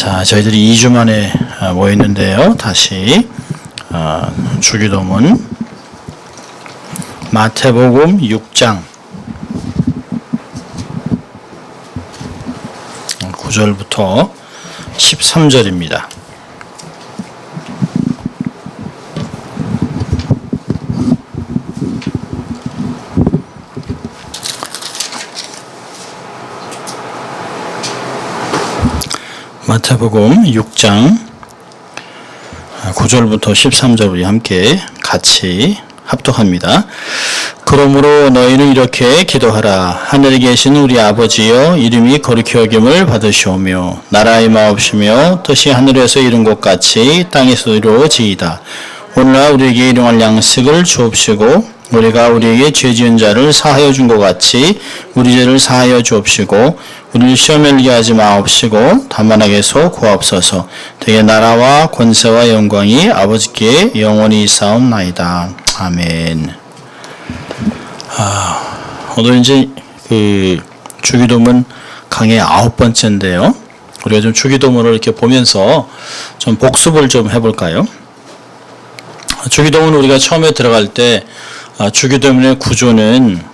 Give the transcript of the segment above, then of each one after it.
자, 저희들이 2주 만에 모였는데요. 다시 주기도문 마태복음 6장 9절부터 13절입니다. 마태복음 6장 9절부터 13절 우리 함께 같이 합독합니다. 그러므로 너희는 이렇게 기도하라. 하늘에 계신 우리 아버지여, 이름이 거룩히 여김을 받으시오며 나라의 마옵시며 뜻이 하늘에서 이룬 것 같이 땅에서 이루어지이다. 오늘날 우리에게 일용할 양식을 주옵시고 우리가 우리에게 죄 지은 자를 사하여 준 것 같이 우리 죄를 사하여 주옵시고 우리를 시험에 들게 하지 마옵시고 다만 악에서 구하옵소서. 되게 나라와 권세와 영광이 아버지께 영원히 있사옵나이다. 아멘. 오늘 이제 주기도문 강의 9번째인데요. 우리가 좀 주기도문을 이렇게 보면서 좀 복습을 좀 해볼까요? 주기도문 우리가 처음에 들어갈 때 주기도문의 구조는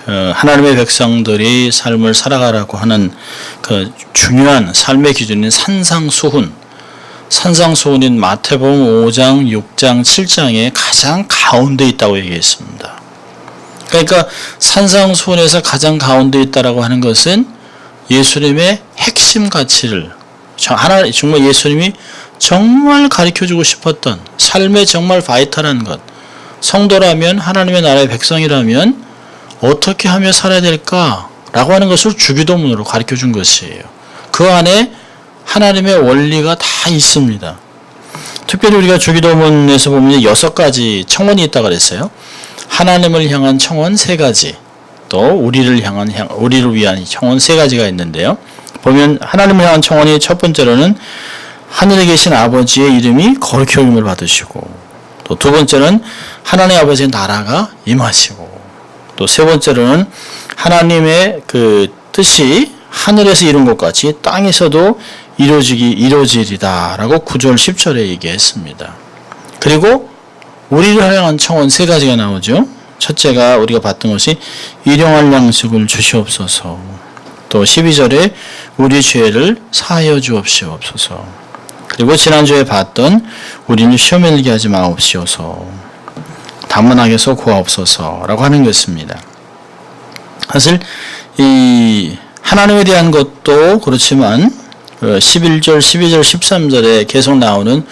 하나님의 백성들이 삶을 살아가라고 하는 그 중요한 삶의 기준인 산상수훈, 산상수훈인 마태복음 5장, 6장, 7장의 가장 가운데 있다고 얘기했습니다. 그러니까 산상수훈에서 가장 가운데 있다라고 하는 것은 예수님의 핵심 가치를 정말 예수님이 정말 가르쳐주고 싶었던 삶의 정말 바이탈한 것, 성도라면 하나님의 나라의 백성이라면 어떻게 하며 살아야 될까라고 하는 것을 주기도문으로 가르쳐준 것이에요. 그 안에 하나님의 원리가 다 있습니다. 특별히 우리가 주기도문에서 보면 6가지 청원이 있다고 그랬어요. 하나님을 향한 청원 3가지, 또 우리를 위한 청원 3가지가 있는데요. 보면 하나님을 향한 청원이 첫 번째로는 하늘에 계신 아버지의 이름이 거룩히 여김을 받으시고, 또 두 번째는 하나님 아버지의 나라가 임하시고, 또 세 번째로는 하나님의 그 뜻이 하늘에서 이룬 것 같이 땅에서도 이루어지리다 라고 9절 10절에 얘기했습니다. 그리고 우리를 향한 청원 3가지가 나오죠. 첫째가 우리가 봤던 것이 일용할 양식을 주시옵소서. 또 12절에 우리 죄를 사하여 주옵시옵소서. 그리고 지난주에 봤던 우리는 시험에 들게 하지 마옵시오소. 다만 악에서 구하옵소서라고 하는 것입니다. 사실 이 하나님에 대한 것도 그렇지만 11절, 12절, 13절에 계속 나오는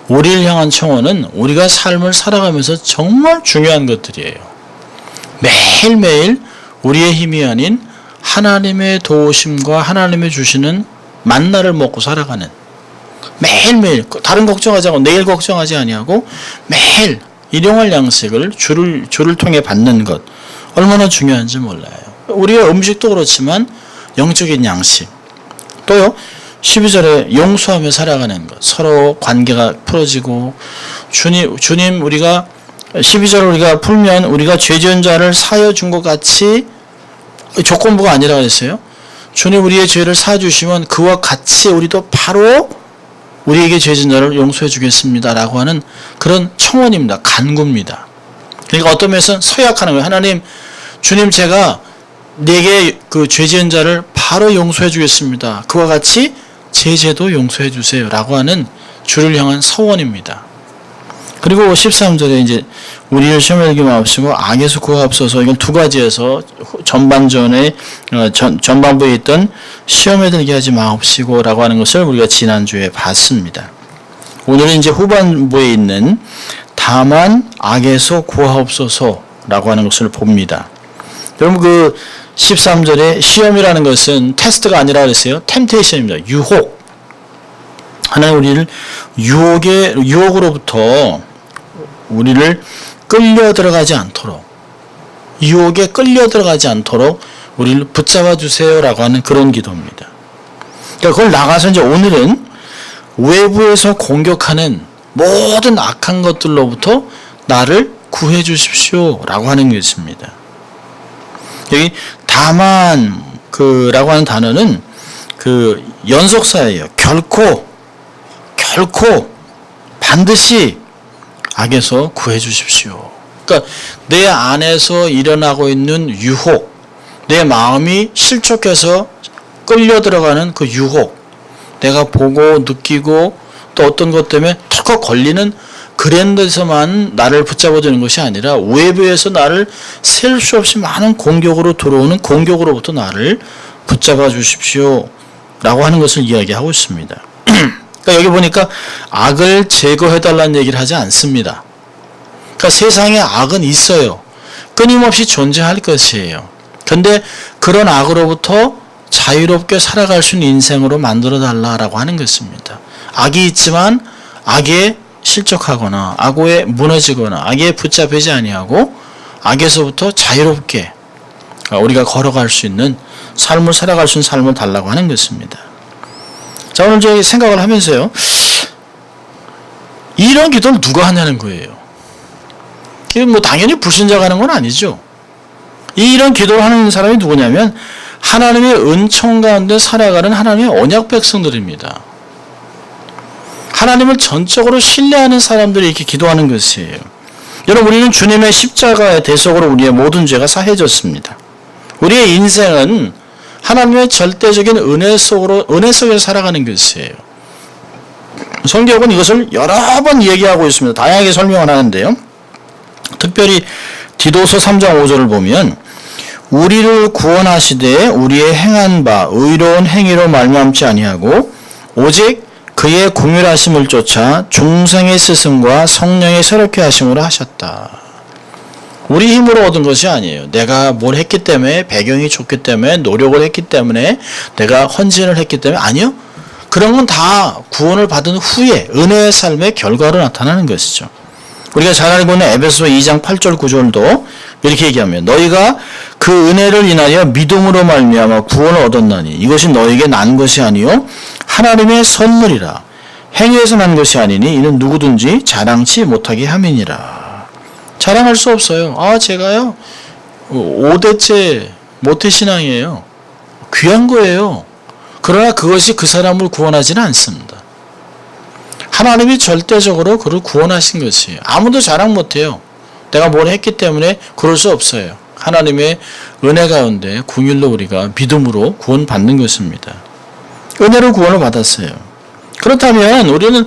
우리를 향한 청원은 우리가 삶을 살아가면서 정말 중요한 것들이에요. 매일매일 우리의 힘이 아닌 하나님의 도우심과 하나님의 주시는 만나를 먹고 살아가는, 매일매일 다른 걱정하지 않고 내일 걱정하지 아니하고 매일 일용할 양식을 주를 통해 받는 것, 얼마나 중요한지 몰라요. 우리의 음식도 그렇지만 영적인 양식, 또요 12절에 용서하며 살아가는 것, 서로 관계가 풀어지고 주님 우리가 12절을 우리가 풀면 우리가 죄 지은 자를 사하여 준 것 같이, 조건부가 아니라 그랬어요. 주님 우리의 죄를 사해 주시면 그와 같이 우리도 바로 우리에게 죄 지은 자를 용서해 주겠습니다라고 하는 그런 청원입니다. 간구입니다. 그러니까 어떤 면에서는 서약하는 거예요. 하나님, 주님 제가 내게 그 죄 지은 자를 바로 용서해 주겠습니다. 그와 같이 제 죄도 용서해 주세요 라고 하는 주를 향한 서원입니다. 그리고 13절에 이제 우리를 시험에 들게 마옵시고 악에서 구하옵소서. 이건 2가지에서 전반부에 있던 시험에 들게 하지 마옵시고 라고 하는 것을 우리가 지난주에 봤습니다. 오늘은 이제 후반부에 있는 다만 악에서 구하옵소서 라고 하는 것을 봅니다. 여러분 그 13절에 시험이라는 것은 테스트가 아니라 그랬어요. 템테이션입니다. 유혹. 하나님 우리를 유혹으로부터 우리를 끌려 들어가지 않도록, 유혹에 끌려 들어가지 않도록 우리를 붙잡아 주세요라고 하는 그런 기도입니다. 그러니까 그걸 나가서 이제 오늘은 외부에서 공격하는 모든 악한 것들로부터 나를 구해 주십시오라고 하는 것입니다. 여기 다만 라고 하는 단어는 그 연속사예요. 결코 반드시 악에서 구해 주십시오. 그러니까 내 안에서 일어나고 있는 유혹, 내 마음이 실족해서 끌려 들어가는 그 유혹, 내가 보고 느끼고 또 어떤 것 때문에 털컥 걸리는 그런 데서만 나를 붙잡아주는 것이 아니라 외부에서 나를 셀 수 없이 많은 공격으로 들어오는 공격으로부터 나를 붙잡아 주십시오 라고 하는 것을 이야기하고 있습니다. 그러니까 여기 보니까 악을 제거해달라는 얘기를 하지 않습니다. 그러니까 세상에 악은 있어요. 끊임없이 존재할 것이에요. 그런데 그런 악으로부터 자유롭게 살아갈 수 있는 인생으로 만들어달라고 하는 것입니다. 악이 있지만 악에 실족하거나 악에 무너지거나 악에 붙잡히지 아니하고 악에서부터 자유롭게 우리가 걸어갈 수 있는 삶을 살아갈 수 있는 삶을 달라고 하는 것입니다. 자, 오늘 저희 생각을 하면서요, 이런 기도를 누가 하냐는 거예요. 이건 뭐 당연히 불신자가 하는 건 아니죠. 이런 기도를 하는 사람이 누구냐면 하나님의 은총 가운데 살아가는 하나님의 언약 백성들입니다. 하나님을 전적으로 신뢰하는 사람들이 이렇게 기도하는 것이에요. 여러분, 우리는 주님의 십자가의 대속으로 우리의 모든 죄가 사해졌습니다. 우리의 인생은 하나님의 절대적인 은혜 속에서 살아가는 것이에요. 성경은 이것을 여러 번 얘기하고 있습니다. 다양하게 설명을 하는데요. 특별히 디도서 3장 5절을 보면 우리를 구원하시되 우리의 행한 바 의로운 행위로 말미암지 아니하고 오직 그의 긍휼하심을 쫓아 중생의 스승과 성령의 새롭게 하심으로 하셨다. 우리 힘으로 얻은 것이 아니에요. 내가 뭘 했기 때문에, 배경이 좋기 때문에, 노력을 했기 때문에, 내가 헌신을 했기 때문에, 아니요. 그런 건 다 구원을 받은 후에 은혜의 삶의 결과로 나타나는 것이죠. 우리가 잘 알고 있는 에베소 2장 8절 9절도 이렇게 얘기하면 너희가 그 은혜를 인하여 믿음으로 말미암아 구원을 얻었나니 이것이 너희에게 난 것이 아니요 하나님의 선물이라. 행위에서 난 것이 아니니 이는 누구든지 자랑치 못하게 함이니라. 자랑할 수 없어요. 제가요 5대째 모태신앙이에요. 귀한 거예요. 그러나 그것이 그 사람을 구원하지는 않습니다. 하나님이 절대적으로 그를 구원하신 것이에요. 아무도 자랑 못해요. 내가 뭘 했기 때문에 그럴 수 없어요. 하나님의 은혜 가운데 긍휼로 우리가 믿음으로 구원받는 것입니다. 은혜로 구원을 받았어요. 그렇다면 우리는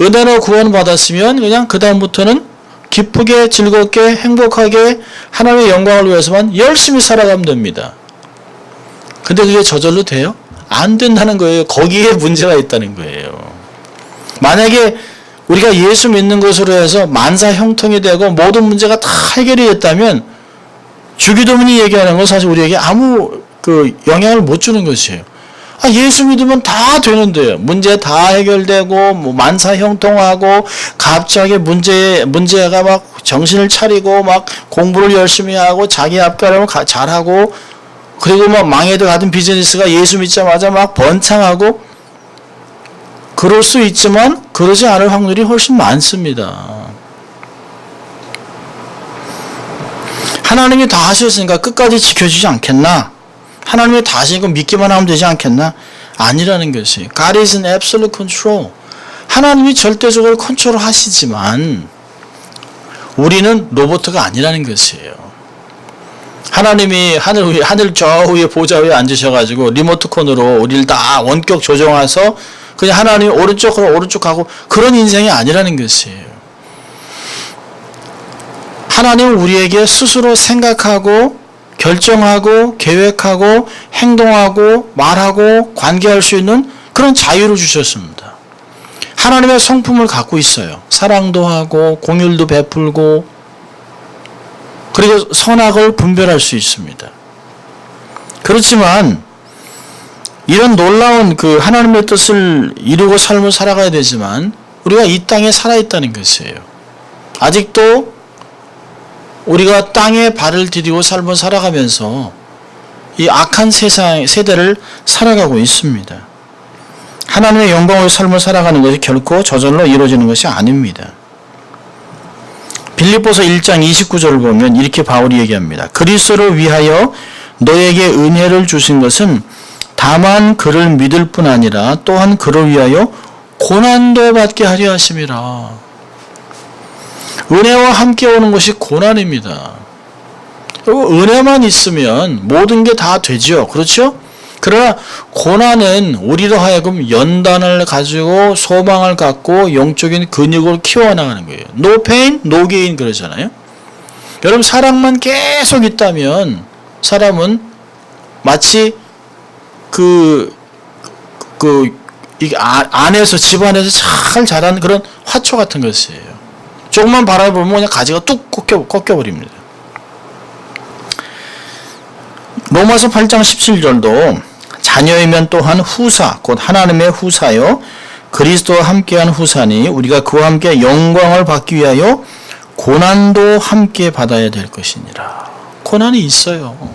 은혜로 구원을 받았으면 그냥 그 다음부터는 기쁘게 즐겁게 행복하게 하나님의 영광을 위해서만 열심히 살아가면 됩니다. 근데 그게 저절로 돼요? 안 된다는 거예요. 거기에 문제가 있다는 거예요. 만약에 우리가 예수 믿는 것으로 해서 만사 형통이 되고 모든 문제가 다 해결이 됐다면 주기도문이 얘기하는 건 사실 우리에게 아무 영향을 못 주는 것이에요. 예수 믿으면 다 되는데요. 문제 다 해결되고 만사 형통하고 갑자기 문제가 막 정신을 차리고 막 공부를 열심히 하고 자기 앞가림을 잘하고 그리고 막 망해도 가던 비즈니스가 예수 믿자마자 막 번창하고 그럴 수 있지만 그러지 않을 확률이 훨씬 많습니다. 하나님이 다 하셨으니까 끝까지 지켜주지 않겠나? 하나님이 다 하시니까 믿기만 하면 되지 않겠나? 아니라는 것이 God is in absolute control. 하나님이 절대적으로 컨트롤 하시지만 우리는 로봇가 아니라는 것이에요. 하나님이 하늘 저 위에 보좌 위에 앉으셔가지고 리모트콘으로 우리를 다 원격 조정해서 그냥 하나님 오른쪽으로 오른쪽 가고 그런 인생이 아니라는 것이에요. 하나님은 우리에게 스스로 생각하고 결정하고 계획하고 행동하고 말하고 관계할 수 있는 그런 자유를 주셨습니다. 하나님의 성품을 갖고 있어요. 사랑도 하고 공율도 베풀고 그리고 선악을 분별할 수 있습니다. 그렇지만 이런 놀라운 하나님의 뜻을 이루고 삶을 살아가야 되지만 우리가 이 땅에 살아있다는 것이에요. 아직도 우리가 땅에 발을 디디고 삶을 살아가면서 이 악한 세대를 살아가고 있습니다. 하나님의 영광의 삶을 살아가는 것이 결코 저절로 이루어지는 것이 아닙니다. 빌립보서 1장 29절을 보면 이렇게 바울이 얘기합니다. 그리스도를 위하여 너에게 은혜를 주신 것은 다만 그를 믿을 뿐 아니라 또한 그를 위하여 고난도 받게 하려 하심이라. 은혜와 함께 오는 것이 고난입니다. 은혜만 있으면 모든 게 다 되죠. 그렇죠? 그러나 고난은 우리로 하여금 연단을 가지고 소망을 갖고 영적인 근육을 키워나가는 거예요. No pain, no gain 그러잖아요. 여러분 사랑만 계속 있다면 사람은 마치 이 안에서 집안에서 잘 자란 그런 화초 같은 것이에요. 조금만 바라보면 그냥 가지가 뚝 꺾여버립니다. 로마서 8장 17절도 자녀이면 또한 후사 곧 하나님의 후사요 그리스도와 함께한 후사니 우리가 그와 함께 영광을 받기 위하여 고난도 함께 받아야 될 것이니라. 고난이 있어요.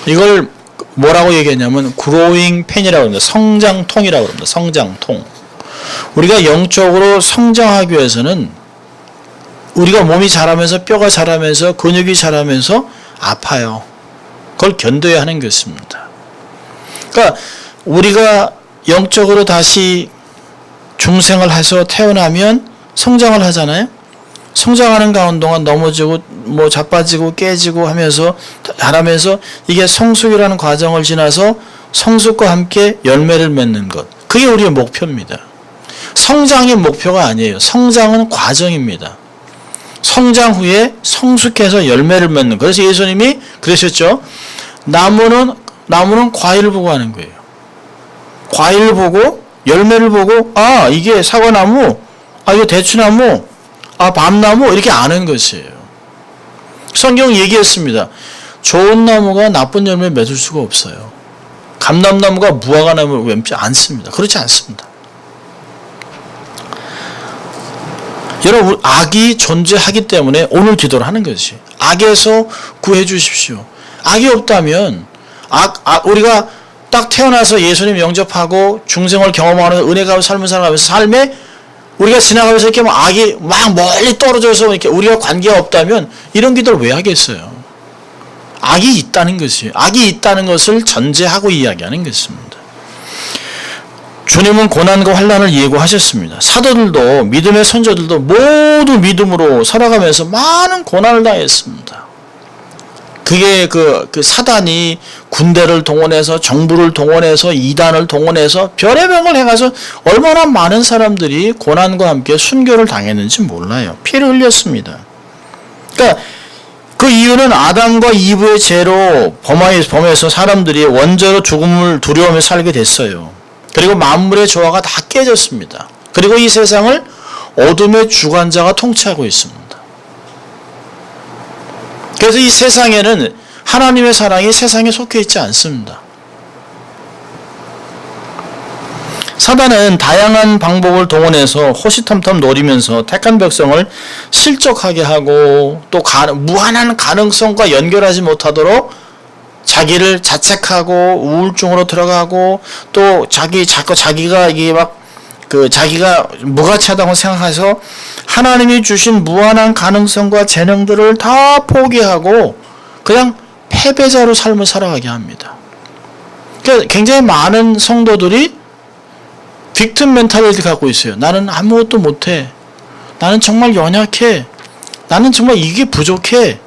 이걸 뭐라고 얘기했냐면 growing pain이라고 합니다. 성장통이라고 합니다. 성장통. 우리가 영적으로 성장하기 위해서는 우리가 몸이 자라면서 뼈가 자라면서 근육이 자라면서 아파요. 그걸 견뎌야 하는 것입니다. 그러니까 우리가 영적으로 다시 중생을 해서 태어나면 성장을 하잖아요. 성장하는 가운데 동안 넘어지고 자빠지고 깨지고 하면서 자라면서 이게 성숙이라는 과정을 지나서 성숙과 함께 열매를 맺는 것. 그게 우리의 목표입니다. 성장이 목표가 아니에요. 성장은 과정입니다. 성장 후에 성숙해서 열매를 맺는. 그래서 예수님이 그러셨죠. 나무는 과일을 보고 하는 거예요. 과일을 보고 열매를 보고 이게 사과나무, 이거 대추나무, 밤나무 이렇게 아는 것이에요. 성경 얘기했습니다. 좋은 나무가 나쁜 열매 맺을 수가 없어요. 감람나무가 무화과나무를 맺지 않습니다. 그렇지 않습니다. 여러분 악이 존재하기 때문에 오늘 기도를 하는 것이 악에서 구해 주십시오. 악이 없다면 우리가 딱 태어나서 예수님 영접하고 중생을 경험하는 은혜 가운데 삶을 살아가면서 삶에 우리가 지나가면서 이렇게 악이 막 멀리 떨어져서 이렇게 우리가 관계가 없다면 이런 기도를 왜 하겠어요? 악이 있다는 것이에요. 악이 있다는 것을 전제하고 이야기하는 것입니다. 주님은 고난과 환난을 예고하셨습니다. 사도들도 믿음의 선조들도 모두 믿음으로 살아가면서 많은 고난을 당했습니다. 그게 그 사단이 군대를 동원해서 정부를 동원해서 이단을 동원해서 별의별 해가서 얼마나 많은 사람들이 고난과 함께 순교를 당했는지 몰라요. 피를 흘렸습니다. 그러니까 그 이유는 아담과 이브의 죄로 범해서 사람들이 원죄로 죽음을 두려워하며 살게 됐어요. 그리고 만물의 조화가 다 깨졌습니다. 그리고 이 세상을 어둠의 주관자가 통치하고 있습니다. 그래서 이 세상에는 하나님의 사랑이 세상에 속해 있지 않습니다. 사단은 다양한 방법을 동원해서 호시탐탐 노리면서 택한 백성을 실족하게 하고 또 무한한 가능성과 연결하지 못하도록 자기를 자책하고 우울증으로 들어가고 또 자기가 이게 자기가 무가치하다고 생각해서 하나님이 주신 무한한 가능성과 재능들을 다 포기하고 그냥 패배자로 삶을 살아가게 합니다. 그러니까 굉장히 많은 성도들이 빅팀 멘탈리티를 갖고 있어요. 나는 아무것도 못해. 나는 정말 연약해. 나는 정말 이게 부족해.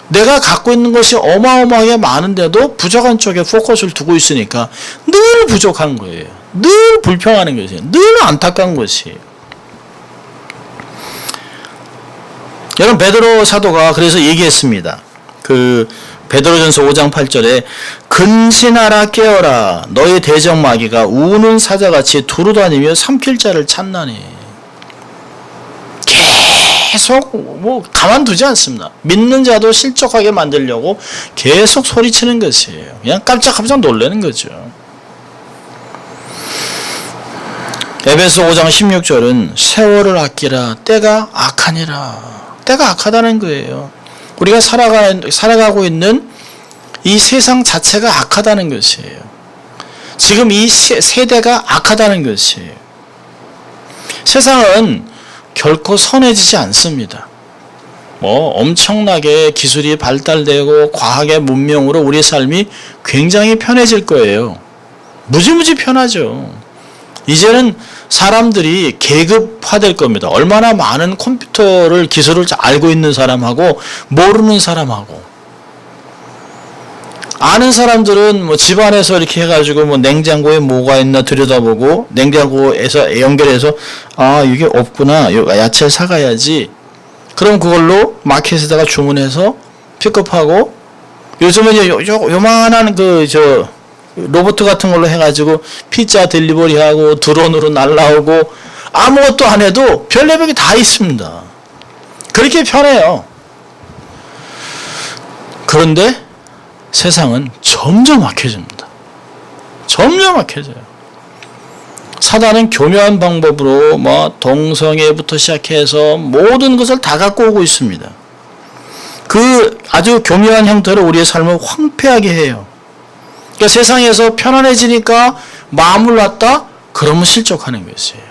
내가 갖고 있는 것이 어마어마하게 많은데도 부족한 쪽에 포커스를 두고 있으니까 늘 부족한 거예요. 늘 불평하는 것이에요. 늘 안타까운 것이에요. 여러분 베드로 사도가 그래서 얘기했습니다. 베드로전서 5장 8절에 근신하라 깨어라 너의 대적마귀가 우는 사자같이 두루다니며 삼킬 자를 찾나니. 계속 가만두지 않습니다. 믿는 자도 실족하게 만들려고 계속 소리치는 것이에요. 그냥 깜짝깜짝 놀라는 거죠. 에베소 5장 16절은 세월을 아끼라 때가 악하니라. 때가 악하다는 거예요. 우리가 살아가고 있는 이 세상 자체가 악하다는 것이에요. 지금 이 세대가 악하다는 것이에요. 세상은 결코 선해지지 않습니다. 엄청나게 기술이 발달되고 과학의 문명으로 우리의 삶이 굉장히 편해질 거예요. 무지무지 편하죠. 이제는 사람들이 계급화될 겁니다. 얼마나 많은 컴퓨터를 기술을 알고 있는 사람하고 모르는 사람하고. 아는 사람들은 집안에서 이렇게 해가지고 냉장고에 뭐가 있나 들여다보고 냉장고에서 연결해서 이게 없구나. 야채를 사가야지. 그럼 그걸로 마켓에다가 주문해서 픽업하고 요즘은 요만한 로봇 같은 걸로 해가지고 피자 딜리버리하고 드론으로 날라오고 아무것도 안 해도 별의별게 다 있습니다. 그렇게 편해요. 그런데 세상은 점점 악해집니다. 점점 악해져요. 사단은 교묘한 방법으로 동성애부터 시작해서 모든 것을 다 갖고 오고 있습니다. 그 아주 교묘한 형태로 우리의 삶을 황폐하게 해요. 그러니까 세상에서 편안해지니까 마음을 놨다? 그러면 실족하는 것이에요.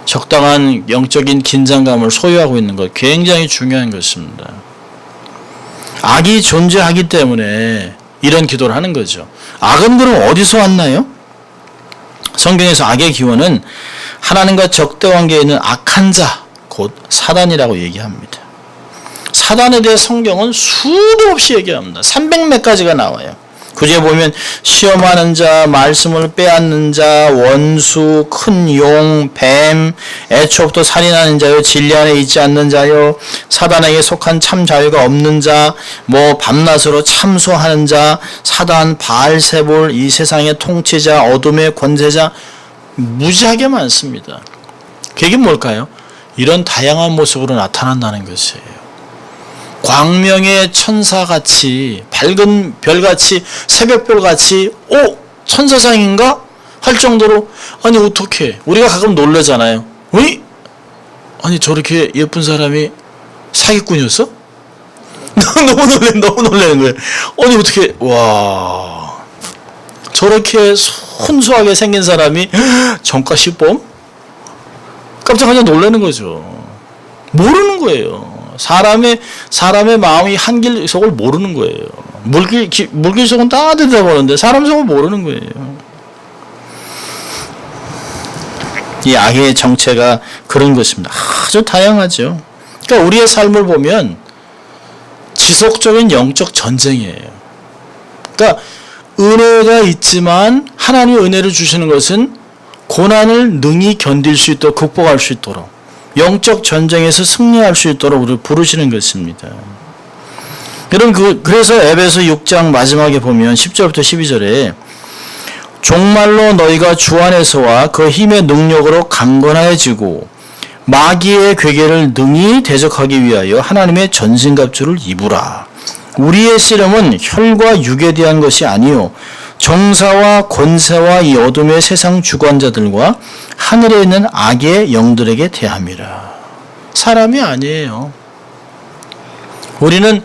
적당한 영적인 긴장감을 소유하고 있는 것 굉장히 중요한 것입니다. 악이 존재하기 때문에 이런 기도를 하는 거죠. 악은 그럼 어디서 왔나요? 성경에서 악의 기원은 하나님과 적대 관계에 있는 악한 자, 곧 사단이라고 얘기합니다. 사단에 대해 성경은 수도 없이 얘기합니다. 300몇 가지가 나와요. 구제에 보면 시험하는 자, 말씀을 빼앗는 자, 원수, 큰 용, 뱀, 애초부터 살인하는 자요, 진리 안에 있지 않는 자요, 사단에게 속한 참 자유가 없는 자, 밤낮으로 참소하는 자, 사단, 바알세볼, 이 세상의 통치자, 어둠의 권세자, 무지하게 많습니다. 그게 뭘까요? 이런 다양한 모습으로 나타난다는 것이에요. 광명의 천사같이 밝은 별같이 새벽별같이 천사장인가? 할 정도로 아니 어떻게 우리가 가끔 놀라잖아요. 아니 저렇게 예쁜 사람이 사기꾼이었어? 너무 놀라는 거예요. 아니 어떻게 와 저렇게 순수하게 생긴 사람이 정가시범? 깜짝깜짝 놀라는 거죠. 모르는 거예요. 사람의 마음이 한길 속을 모르는 거예요. 물길 속은 다 들여다보는데 사람 속을 모르는 거예요. 이 악의 정체가 그런 것입니다. 아주 다양하죠. 그러니까 우리의 삶을 보면 지속적인 영적 전쟁이에요. 그러니까 은혜가 있지만 하나님의 은혜를 주시는 것은 고난을 능히 견딜 수 있도록 극복할 수 있도록 영적 전쟁에서 승리할 수 있도록 우리를 부르시는 것입니다. 그래서 에베소 6장 마지막에 보면 10절부터 12절에 종말로 너희가 주 안에서와 그 힘의 능력으로 강건해지고 마귀의 괴계를 능히 대적하기 위하여 하나님의 전신갑주를 입으라. 우리의 씨름은 혈과 육에 대한 것이 아니요 정사와 권세와 이 어둠의 세상 주관자들과 하늘에 있는 악의 영들에게 대함이라. 사람이 아니에요. 우리는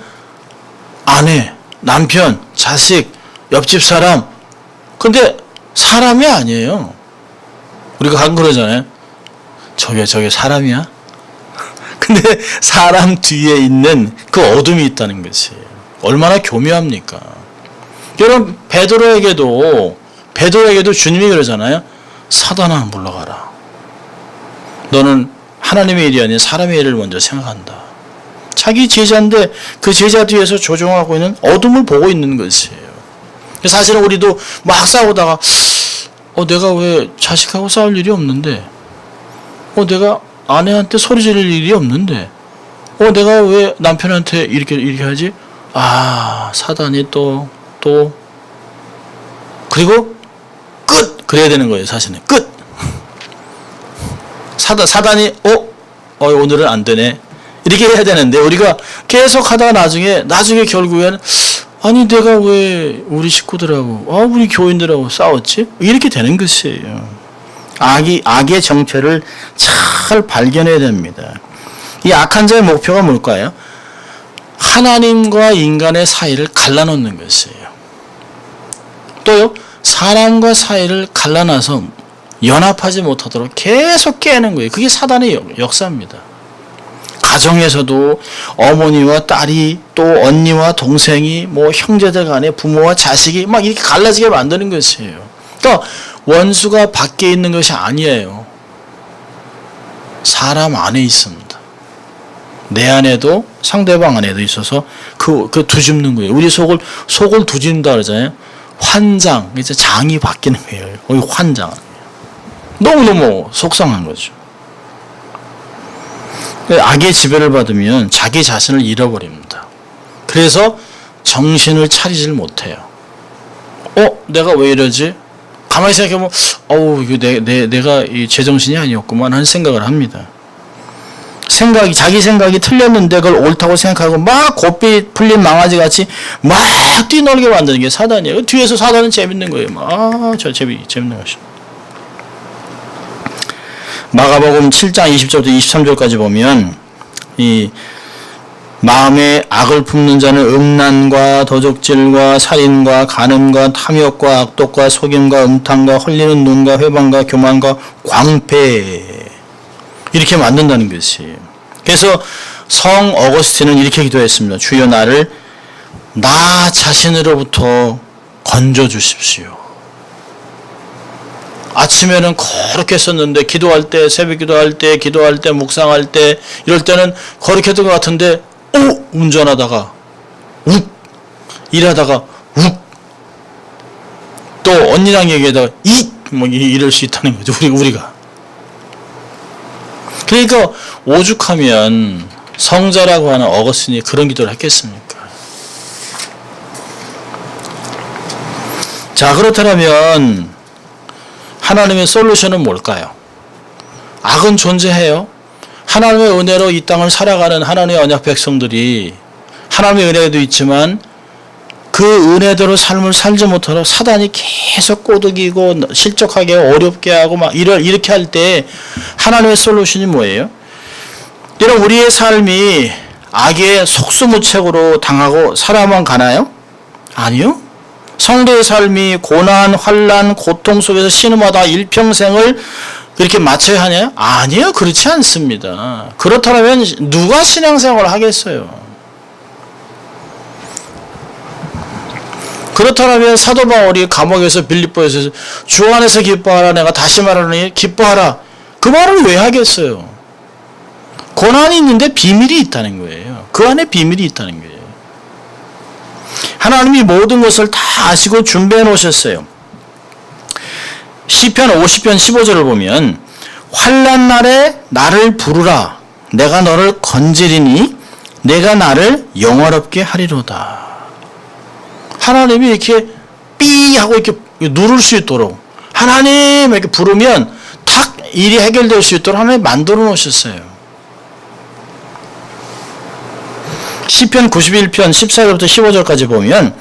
아내, 남편, 자식, 옆집 사람. 근데 사람이 아니에요. 우리가 가끔 그러잖아요. 저게 사람이야? 근데 사람 뒤에 있는 그 어둠이 있다는 것이에요. 얼마나 교묘합니까? 여러분 베드로에게도 주님이 그러잖아요. 사단아 물러가라. 너는 하나님의 일이 아닌 사람의 일을 먼저 생각한다. 자기 제자인데 그 제자 뒤에서 조종하고 있는 어둠을 보고 있는 것이에요. 사실은 우리도 막 싸우다가 내가 왜 자식하고 싸울 일이 없는데 내가 아내한테 소리 지를 일이 없는데 내가 왜 남편한테 이렇게 하지? 사단이 또 그리고 끝 그래야 되는 거예요. 사실은 끝. 사단이 오늘은 안 되네 이렇게 해야 되는데 우리가 계속 하다가 나중에 결국에는 아니 내가 왜 우리 식구들하고 우리 교인들하고 싸웠지? 이렇게 되는 것이에요. 악의 정체를 잘 발견해야 됩니다. 이 악한 자의 목표가 뭘까요? 하나님과 인간의 사이를 갈라놓는 것이에요. 또요, 사람과 사이를 갈라놔서 연합하지 못하도록 계속 깨는 거예요. 그게 사단의 역사입니다. 가정에서도 어머니와 딸이 또 언니와 동생이 뭐 형제들 간에 부모와 자식이 막 이렇게 갈라지게 만드는 것이에요. 그러니까 원수가 밖에 있는 것이 아니에요. 사람 안에 있습니다. 내 안에도 상대방 안에도 있어서 그 뒤집는 거예요. 우리 속을 뒤집는다 그러잖아요. 환장, 이제 장이 바뀌는 거예요. 거기 환장. 너무너무 속상한 거죠. 악의 지배를 받으면 자기 자신을 잃어버립니다. 그래서 정신을 차리질 못해요. 내가 왜 이러지? 가만히 생각해보면, 이거 내가 이 제정신이 아니었구만 하는 생각을 합니다. 자기 생각이 틀렸는데 그걸 옳다고 생각하고 막 고삐 풀린 망아지 같이 막 뛰놀게 만드는 게 사단이에요. 뒤에서 사단은 재밌는 거예요. 재밌는 것이. 마가복음 7장 20절부터 23절까지 보면 이 마음에 악을 품는 자는 음란과 도적질과 살인과 간음과 탐욕과 악독과 속임과 음탕과 헐리는 눈과 회방과 교만과 광패 이렇게 만든다는 것이에요. 그래서 성 어거스틴은 이렇게 기도했습니다. 주여 나를 나 자신으로부터 건져 주십시오. 아침에는 거룩해 썼는데 기도할 때, 새벽 기도할 때, 묵상할 때 이럴 때는 거룩했던 것 같은데 운전하다가 욱 일하다가 욱 또 언니랑 얘기하다가 이럴 수 있다는 거죠. 우리가. 그러니까 오죽하면 성자라고 하는 어거스틴이 그런 기도를 했겠습니까? 자, 그렇다면 하나님의 솔루션은 뭘까요? 악은 존재해요. 하나님의 은혜로 이 땅을 살아가는 하나님의 언약 백성들이 하나님의 은혜도 있지만 그 은혜대로 삶을 살지 못하러 사단이 계속 꼬드기고 실족하게 어렵게 하고 막 이렇게 할 때 하나님의 솔루션이 뭐예요? 여러분, 우리의 삶이 악의 속수무책으로 당하고 살아만 가나요? 아니요. 성도의 삶이 고난, 환난, 고통 속에서 신음하다 일평생을 그렇게 마쳐야 하냐? 아니요. 그렇지 않습니다. 그렇다면 누가 신앙생활을 하겠어요? 그렇다면 사도 바울이 감옥에서 빌립보에서 주 안에서 기뻐하라 내가 다시 말하노니 기뻐하라 그 말을 왜 하겠어요? 고난이 있는데 비밀이 있다는 거예요. 그 안에 비밀이 있다는 거예요. 하나님이 모든 것을 다 아시고 준비해 놓으셨어요. 시편 50편 15절을 보면 환난 날에 나를 부르라 내가 너를 건지리니 내가 나를 영화롭게 하리로다. 하나님이 이렇게 삐 하고 이렇게 누를 수 있도록 하나님 이렇게 부르면 탁 일이 해결될 수 있도록 하나님 만들어 놓으셨어요. 시편 91편 14절부터 15절까지 보면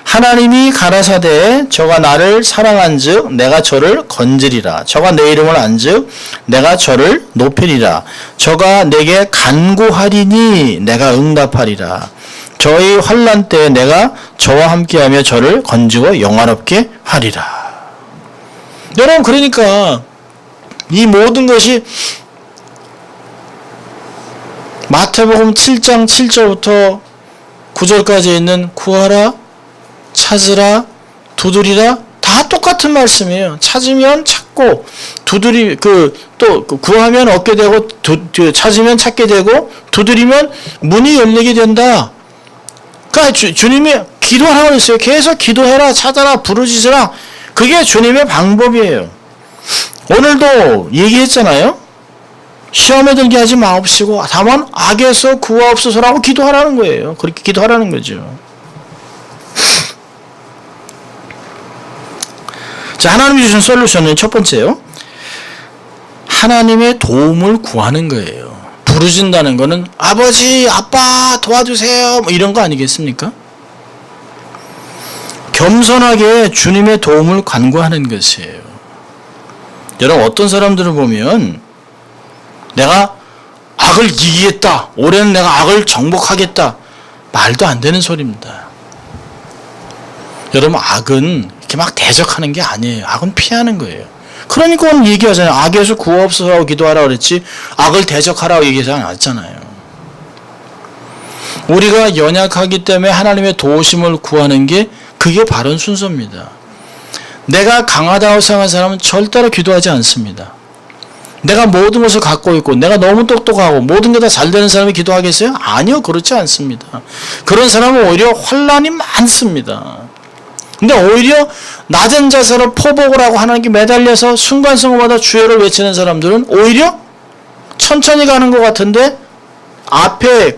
하나님이 가라사대 저가 나를 사랑한즉 내가 저를 건지리라 저가 내 이름을 안즉 내가 저를 높이리라 저가 내게 간구하리니 내가 응답하리라 저의 환난 때에 내가 저와 함께하며 저를 건지고 영화롭게 하리라. 여러분, 그러니까 이 모든 것이 마태복음 7장 7절부터 9절까지 있는 구하라, 찾으라, 두드리라 다 똑같은 말씀이에요. 찾으면 찾고 또 구하면 얻게 되고 찾으면 찾게 되고 두드리면 문이 열리게 된다. 그러니까 주님이 기도하라고 그랬어요. 계속 기도해라, 찾아라, 부르짖으라. 그게 주님의 방법이에요. 오늘도 얘기했잖아요. 시험에 들게 하지 마옵시고 다만 악에서 구하옵소서라고 기도하라는 거예요. 그렇게 기도하라는 거죠. 자, 하나님이 주신 솔루션은 첫 번째요. 하나님의 도움을 구하는 거예요. 부르짖는다는 거는 아버지, 아빠 도와주세요 뭐 이런 거 아니겠습니까? 겸손하게 주님의 도움을 간구하는 것이에요. 여러분, 어떤 사람들을 보면 내가 악을 이기겠다. 올해는 내가 악을 정복하겠다. 말도 안 되는 소리입니다. 여러분, 악은 이렇게 막 대적하는 게 아니에요. 악은 피하는 거예요. 그러니까 오늘 얘기하잖아요. 악에서 구하옵소서라고 기도하라고 그랬지 악을 대적하라고 얘기하지 않았잖아요. 우리가 연약하기 때문에 하나님의 도우심을 구하는 게 그게 바른 순서입니다. 내가 강하다고 생각하는 사람은 절대로 기도하지 않습니다. 내가 모든 것을 갖고 있고 내가 너무 똑똑하고 모든 게 다 잘 되는 사람이 기도하겠어요? 아니요, 그렇지 않습니다. 그런 사람은 오히려 혼란이 많습니다. 근데 오히려 낮은 자세로 포복을 하고 하나님께 매달려서 순간순간마다 주여를 외치는 사람들은 오히려 천천히 가는 것 같은데 앞에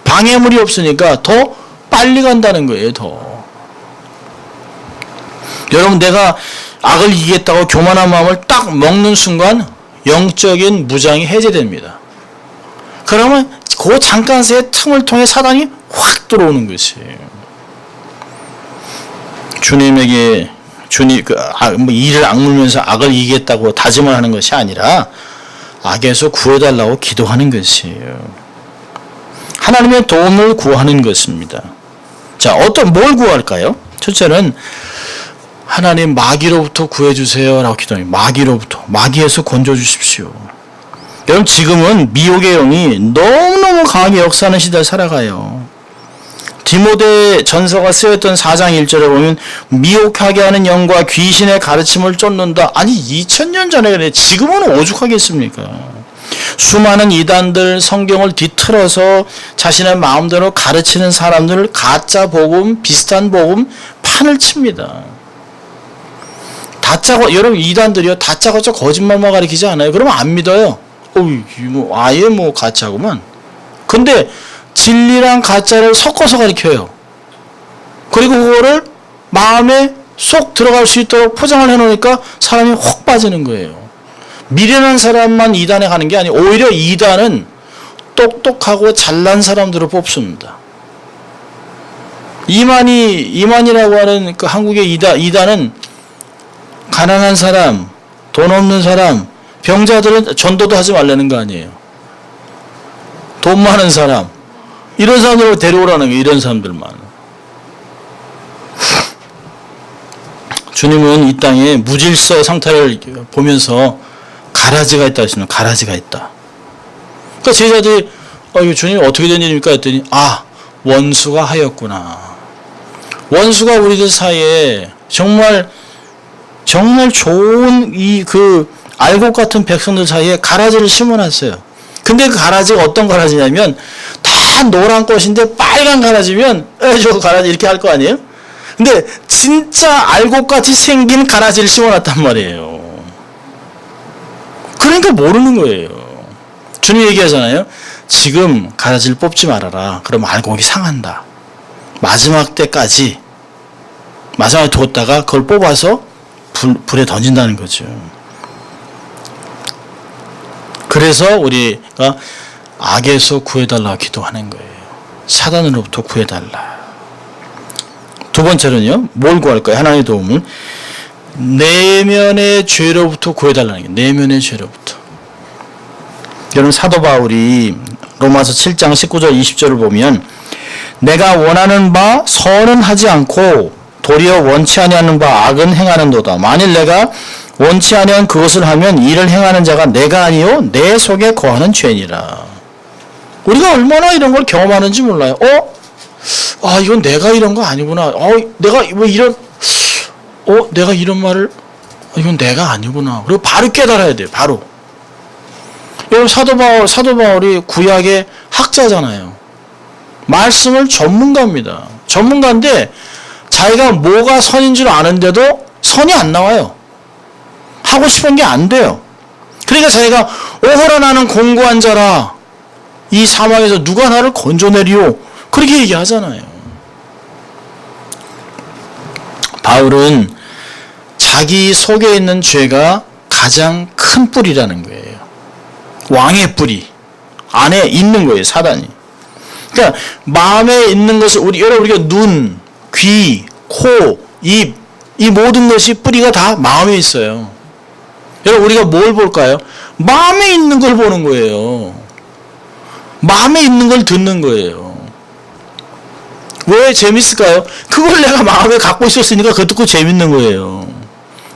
방해물이 없으니까 더 빨리 간다는 거예요. 더. 여러분, 내가 악을 이기겠다고 교만한 마음을 딱 먹는 순간 영적인 무장이 해제됩니다. 그러면 그 잠깐 새의 틈을 통해 사단이 확 들어오는 것이에요. 주님에게 이를 악물면서 악을 이기겠다고 다짐을 하는 것이 아니라 악에서 구해달라고 기도하는 것이에요. 하나님의 도움을 구하는 것입니다. 자, 뭘 구할까요? 첫째는 하나님 마귀로부터 구해주세요 라고 기도합니다. 마귀에서 건져주십시오. 여러분, 지금은 미혹의 영이 너무너무 강하게 역사하는 시대를 살아가요. 디모데 전서가 쓰였던 4장 1절에 보면 미혹하게 하는 영과 귀신의 가르침을 쫓는다. 아니 2000년 전에 그래. 지금은 오죽하겠습니까? 수많은 이단들 성경을 뒤틀어서 자신의 마음대로 가르치는 사람들을 가짜 복음, 비슷한 복음 판을 칩니다. 다짜고 여러분 이단들이요 다짜고짜 거짓말만 가르치지 않아요. 그러면 안 믿어요. 아예 가짜구만. 근데 진리랑 가짜를 섞어서 가르쳐요. 그리고 그거를 마음에 쏙 들어갈 수 있도록 포장을 해놓으니까 사람이 혹 빠지는 거예요. 미련한 사람만 이단에 가는 게 아니고 오히려 이단은 똑똑하고 잘난 사람들을 뽑습니다. 이만이라고 하는 그 한국의 이단은 가난한 사람, 돈 없는 사람, 병자들은 전도도 하지 말라는 거 아니에요. 돈 많은 사람, 이런 사람들을 데려오라는 거예요. 이런 사람들만. 주님은 이 땅에 무질서 상태를 보면서 가라지가 있다 하시는 가라지가 있다. 그러니까 제자들이 이거 주님 어떻게 된 일입니까? 했더니 원수가 하였구나. 원수가 우리들 사이에 정말 좋은 알곡 같은 백성들 사이에 가라지를 심어놨어요. 근데 그 가라지가 어떤 가라지냐면 다 노란 꽃인데 빨간 가라지면 저 가라지 이렇게 할 거 아니에요? 근데 진짜 알곡같이 생긴 가라지를 심어놨단 말이에요. 그러니까 모르는 거예요. 주님 얘기하잖아요. 지금 가라지를 뽑지 말아라. 그럼 알곡이 상한다. 마지막 때까지 마지막에 뒀다가 그걸 뽑아서 불에 던진다는 거죠. 그래서 우리가 악에서 구해달라고 기도하는 거예요. 사단으로부터 구해달라. 두 번째는요. 뭘 구할까요? 하나님의 도움을. 내면의 죄로부터 구해달라는 게 내면의 죄로부터. 여러분 사도 바울이 로마서 7장 19절 20절을 보면 내가 원하는 바 선은 하지 않고 도리어 원치 아니하는 바 악은 행하는도다. 만일 내가 원치 아니한 그것을 하면 이를 행하는 자가 내가 아니요 내 속에 거하는 죄니라. 우리가 얼마나 이런 걸 경험하는지 몰라요. 이건 내가 이런 거 아니구나. 내가 내가 이런 말을 이건 내가 아니구나. 그리고 바로 깨달아야 돼요. 바로. 여러분 사도 바울이 구약의 학자잖아요. 말씀을 전문가입니다. 전문가인데 자기가 뭐가 선인 줄 아는데도 선이 안 나와요. 하고 싶은 게 안 돼요. 그러니까 자기가 오호라 나는 공고한 자라 이 사망에서 누가 나를 건져내리오 그렇게 얘기하잖아요. 바울은 자기 속에 있는 죄가 가장 큰 뿌리라는 거예요. 왕의 뿌리 안에 있는 거예요. 사단이. 그러니까 마음에 있는 것을 여러분 우리가 눈, 귀, 코, 입 이 모든 것이 뿌리가 다 마음에 있어요. 여러분 우리가 뭘 볼까요? 마음에 있는 걸 보는 거예요. 마음에 있는 걸 듣는 거예요. 왜 재밌을까요? 그걸 내가 마음에 갖고 있었으니까 그거 듣고 재밌는 거예요.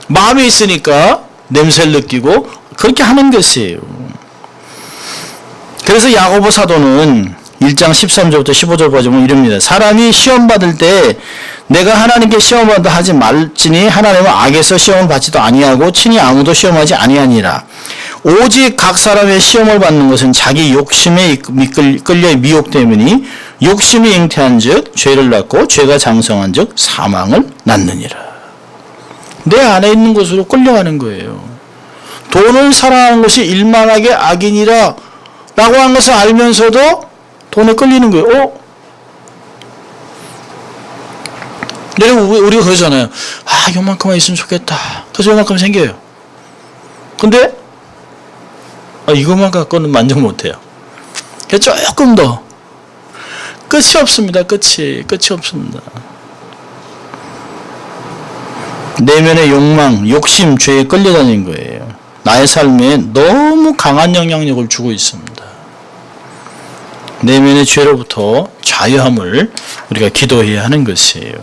마음에 있으니까 냄새를 느끼고 그렇게 하는 것이에요. 그래서 야고보 사도는 1장 13절부터 15절 보면 이럽니다. 사람이 시험 받을 때 내가 하나님께 시험 받다 하지 말지니 하나님은 악에서 시험을 받지도 아니하고 친히 아무도 시험하지 아니하니라. 오직 각 사람의 시험을 받는 것은 자기 욕심에 끌려 미혹되므니 욕심이 잉태한 즉 죄를 낳고 죄가 장성한 즉 사망을 낳느니라. 내 안에 있는 것으로 끌려가는 거예요. 돈을 사랑하는 것이 일만하게 악이니라 라고 한 것을 알면서도 돈에 끌리는 거예요. 여러분 우리가 그러잖아요. 요만큼만 있으면 좋겠다. 그래서 요만큼 생겨요. 근데 이것만 갖고는 만족 못해요. 조금 더 끝이 없습니다. 끝이 없습니다. 내면의 욕망, 욕심, 죄에 끌려다니는 거예요. 나의 삶에 너무 강한 영향력을 주고 있습니다. 내면의 죄로부터 자유함을 우리가 기도해야 하는 것이에요.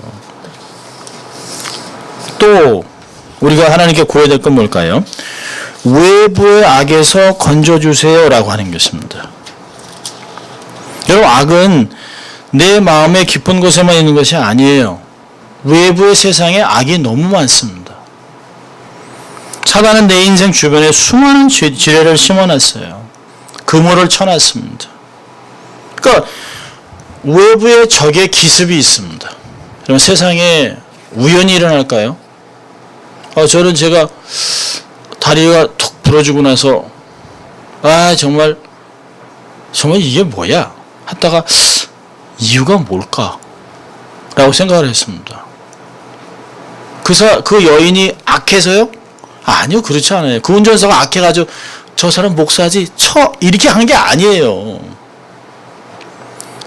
또 우리가 하나님께 구해야 될 건 뭘까요? 외부의 악에서 건져주세요 라고 하는 것입니다. 여러분 악은 내 마음의 깊은 곳에만 있는 것이 아니에요. 외부의 세상에 악이 너무 많습니다. 사단은 내 인생 주변에 수많은 지뢰를 심어놨어요. 그물을 쳐놨습니다. 그러니까 외부에 적의 기습이 있습니다. 그럼 세상에 우연히 일어날까요? 저는 제가 다리가 툭 부러지고 나서 정말 이게 뭐야? 하다가 이유가 뭘까? 라고 생각을 했습니다. 그 여인이 악해서요? 아니요, 그렇지 않아요. 그 운전사가 악해가지고 저 사람 목사지 이렇게 한 게 아니에요.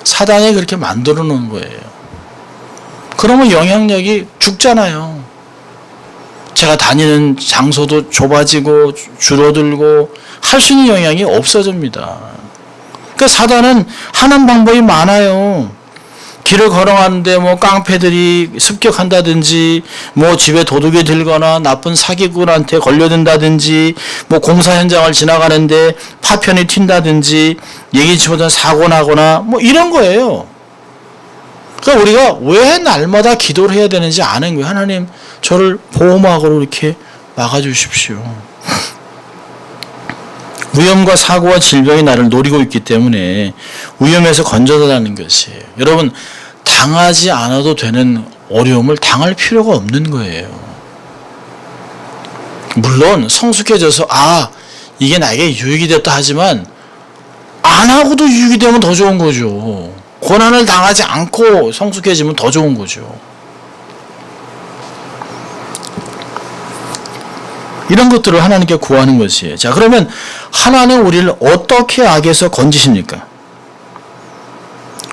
사단이 그렇게 만들어 놓은 거예요. 그러면 영향력이 죽잖아요. 제가 다니는 장소도 좁아지고 줄어들고 할 수 있는 영향이 없어집니다. 그러니까 사단은 하는 방법이 많아요. 길을 걸어가는데 깡패들이 습격한다든지 집에 도둑이 들거나 나쁜 사기꾼한테 걸려든다든지 공사 현장을 지나가는데 파편이 튄다든지 예기치 못한 사고 나거나 이런 거예요. 그러니까 우리가 왜 날마다 기도를 해야 되는지 아는 거예요. 하나님 저를 보호막으로 이렇게 막아주십시오. 위험과 사고와 질병이 나를 노리고 있기 때문에 위험에서 건져달라는 것이에요. 여러분 당하지 않아도 되는 어려움을 당할 필요가 없는 거예요. 물론 성숙해져서 이게 나에게 유익이 됐다 하지만 안 하고도 유익이 되면 더 좋은 거죠. 고난을 당하지 않고 성숙해지면 더 좋은 거죠. 이런 것들을 하나님께 구하는 것이에요. 자, 그러면 하나님 우리를 어떻게 악에서 건지십니까?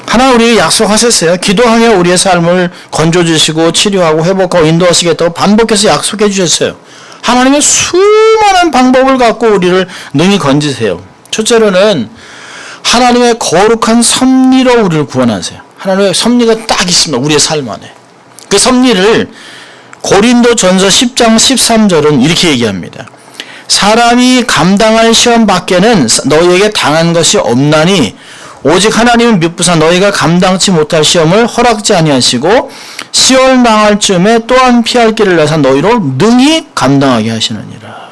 하나님 우리에게 약속하셨어요. 기도하며 우리의 삶을 건져주시고 치료하고 회복하고 인도하시겠다고 반복해서 약속해 주셨어요. 하나님의 수많은 방법을 갖고 우리를 능히 건지세요. 첫째로는 하나님의 거룩한 섭리로 우리를 구원하세요. 하나님의 섭리가 딱 있습니다. 우리의 삶 안에. 그 섭리를 고린도전서 10장 13절은 이렇게 얘기합니다. 사람이 감당할 시험 밖에는 너희에게 당한 것이 없나니 오직 하나님은 미쁘사 너희가 감당치 못할 시험을 허락지 아니하시고 시험 당할 쯤에 또한 피할 길을 내사 너희로 능히 감당하게 하시느니라.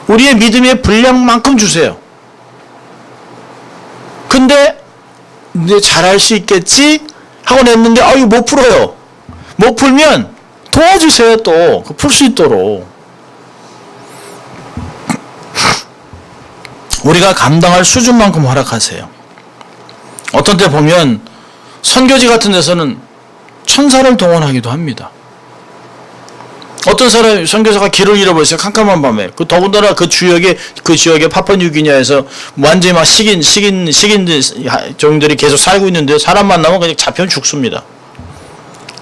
우리의 믿음의 분량만큼 주세요. 근데 이제 잘할 수 있겠지 하고 냈는데 이거 못 풀어요. 못 풀면 도와주세요. 또 풀 수 있도록. 우리가 감당할 수준만큼 허락하세요. 어떤 때 보면 선교지 같은 데서는 천사를 동원하기도 합니다. 어떤 사람이 선교사가 길을 잃어버렸어요. 캄캄한 밤에. 더군다나 그 지역에 파푸아뉴기니아에서 완전히 막 식인 종들이 계속 살고 있는데 사람 만나면 그냥 잡히면 죽습니다.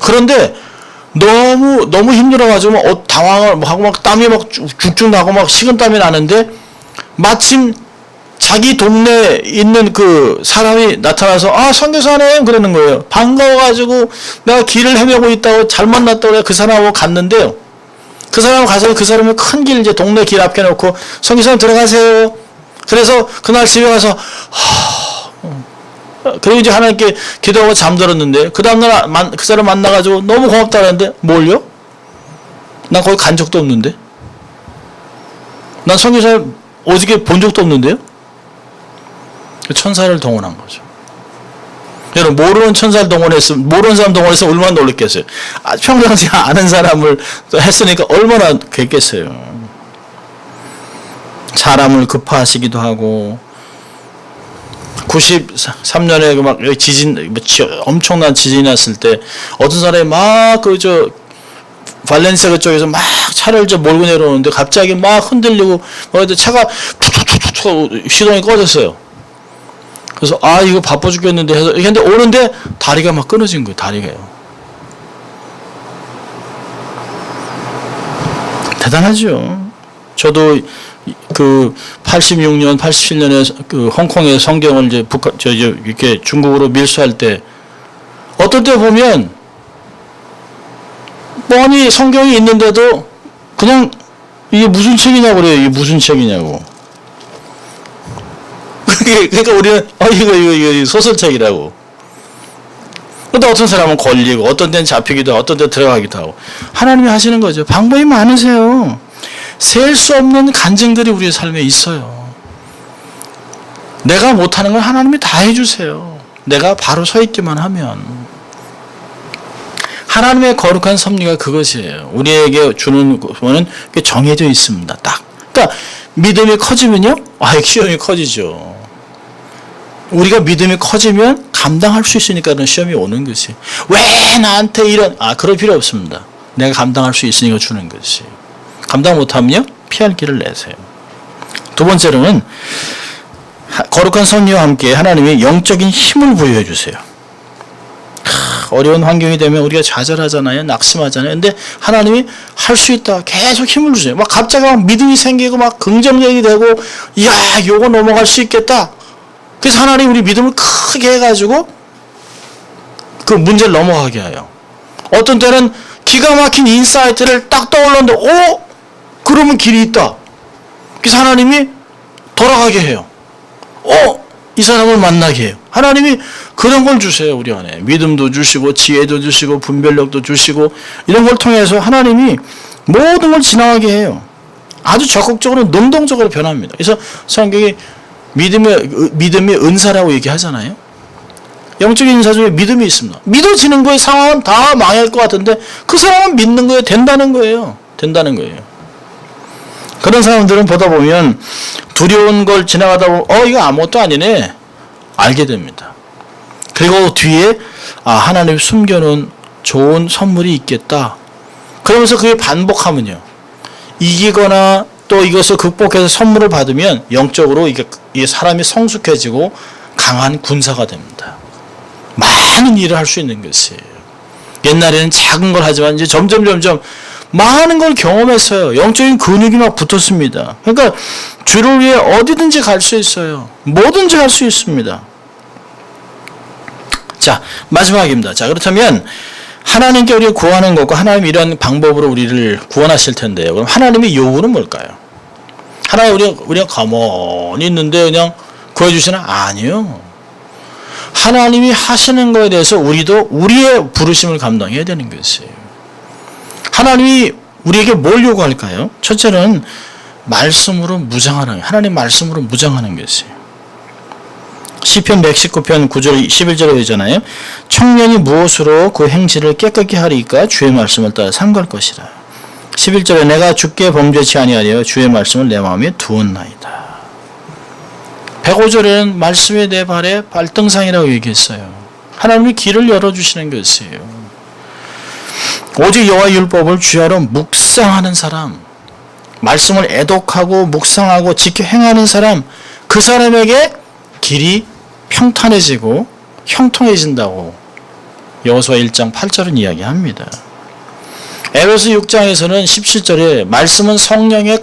그런데 너무 힘들어가지고 당황을 하고 막 땀이 막 죽죽 나고 막 식은땀이 나는데 마침 자기 동네에 있는 그 사람이 나타나서 선교사님 그러는 거예요. 반가워가지고 내가 길을 헤매고 있다고 잘 만났다고 내가 그 사람하고 갔는데요. 그 사람 가서 그 사람을 큰 길 이제 동네 길 앞에 놓고 선교사님 들어가세요. 그래서 그날 집에 가서 그리고 이제 하나님께 기도하고 잠들었는데 그 다음날 그 사람 만나가지고 너무 고맙다는데 뭘요? 난 거기 간 적도 없는데, 난 선교사를 어저께 본 적도 없는데요. 천사를 동원한 거죠. 여러분, 모르는 천사를 동원했으면, 모르는 사람 동원했으면 얼마나 놀랐겠어요. 평상시에 아는 사람을 했으니까 얼마나 됐겠어요. 사람을 급파하시기도 하고, 93년에 막 지진, 엄청난 지진이 났을 때 어떤 사람이 막 발렌시아 쪽에서 막 차를 몰고 내려오는데 갑자기 막 흔들리고 차가 툭툭툭툭 시동이 꺼졌어요. 그래서 이거 바빠 죽겠는데 해서 근데 오는데 다리가 막 끊어진 거예요. 다리가요. 대단하죠. 저도 그 86년, 87년에 그 홍콩의 성경을 이제 이렇게 중국으로 밀수할 때 어떨 때 보면 뻔히 성경이 있는데도 그냥 이게 무슨 책이냐고 그래요. 이게 무슨 책이냐고. 그러니까 우리는 이거 소설책이라고. 근데 어떤 사람은 걸리고 어떤 데는 잡히기도 하고 어떤 데는 들어가기도 하고. 하나님이 하시는 거죠. 방법이 많으세요. 셀 수 없는 간증들이 우리의 삶에 있어요. 내가 못하는 건 하나님이 다 해주세요. 내가 바로 서 있기만 하면. 하나님의 거룩한 섭리가 그것이에요. 우리에게 주는 것은 정해져 있습니다. 딱. 그러니까 믿음이 커지면요, 시험이 커지죠. 우리가 믿음이 커지면 감당할 수 있으니까 그런 시험이 오는 것이. 왜 나한테 이런, 그럴 필요 없습니다. 내가 감당할 수 있으니까 주는 것이. 감당 못하면요, 피할 길을 내세요. 두 번째로는 거룩한 섭리와 함께 하나님이 영적인 힘을 부여해 주세요. 어려운 환경이 되면 우리가 좌절하잖아요. 낙심하잖아요. 근데 하나님이 할 수 있다. 계속 힘을 주세요. 막 갑자기 막 믿음이 생기고 막 긍정적이 되고, 요거 넘어갈 수 있겠다. 그래서 하나님이 우리 믿음을 크게 해가지고 그 문제를 넘어가게 해요. 어떤 때는 기가 막힌 인사이트를 딱 떠올랐는데, 그러면 길이 있다. 그래서 하나님이 돌아가게 해요. 이 사람을 만나게 해요. 하나님이 그런 걸 주세요. 우리 안에 믿음도 주시고 지혜도 주시고 분별력도 주시고, 이런 걸 통해서 하나님이 모든 걸 지나가게 해요. 아주 적극적으로 능동적으로 변합니다. 그래서 성경이 믿음의 은사라고 얘기하잖아요. 영적인 인사 중에 믿음이 있습니다. 믿어지는 거에 상황은 다 망할 것 같은데 그 사람은 믿는 거에 된다는 거예요. 그런 사람들은 보다 보면 두려운 걸 지나가다 보면 이거 아무것도 아니네 알게 됩니다. 그리고 뒤에 하나님이 숨겨놓은 좋은 선물이 있겠다. 그러면서 그게 반복하면요, 이기거나 또 이것을 극복해서 선물을 받으면 영적으로 이게 사람이 성숙해지고 강한 군사가 됩니다. 많은 일을 할 수 있는 것이에요. 옛날에는 작은 걸 하지만 이제 점점 많은 걸 경험했어요. 영적인 근육이 막 붙었습니다. 그러니까 주를 위해 어디든지 갈 수 있어요. 뭐든지 할 수 있습니다. 자, 마지막입니다. 자, 그렇다면 하나님께 우리가 구하는 것과 하나님 이런 방법으로 우리를 구원하실 텐데요. 그럼 하나님의 요구는 뭘까요? 하나님 우리가 가만히 있는데 그냥 구해주시나? 아니요. 하나님이 하시는 것에 대해서 우리도 우리의 부르심을 감당해야 되는 것이에요. 하나님이 우리에게 뭘 요구할까요? 첫째는 말씀으로 무장하는 거예요. 하나님 말씀으로 무장하는 것이에요. 시편 119편 9절 11절에 되잖아요. 청년이 무엇으로 그 행실을 깨끗게 하리까? 주의 말씀을 따라 삼갈 것이라. 11절에 내가 주께 범죄치 아니하려 주의 말씀을 내 마음에 두었나이다. 105절에는 말씀이 내 발에 발등상이라고 얘기했어요. 하나님이 길을 열어주시는 것이에요. 오직 여호와 율법을 주야로 묵상하는 사람, 말씀을 애독하고 묵상하고 지켜 행하는 사람, 그 사람에게 길이 평탄해지고 형통해진다고 여호수아 1장 8절은 이야기합니다. 에베소 6장에서는 17절에 말씀은 성령의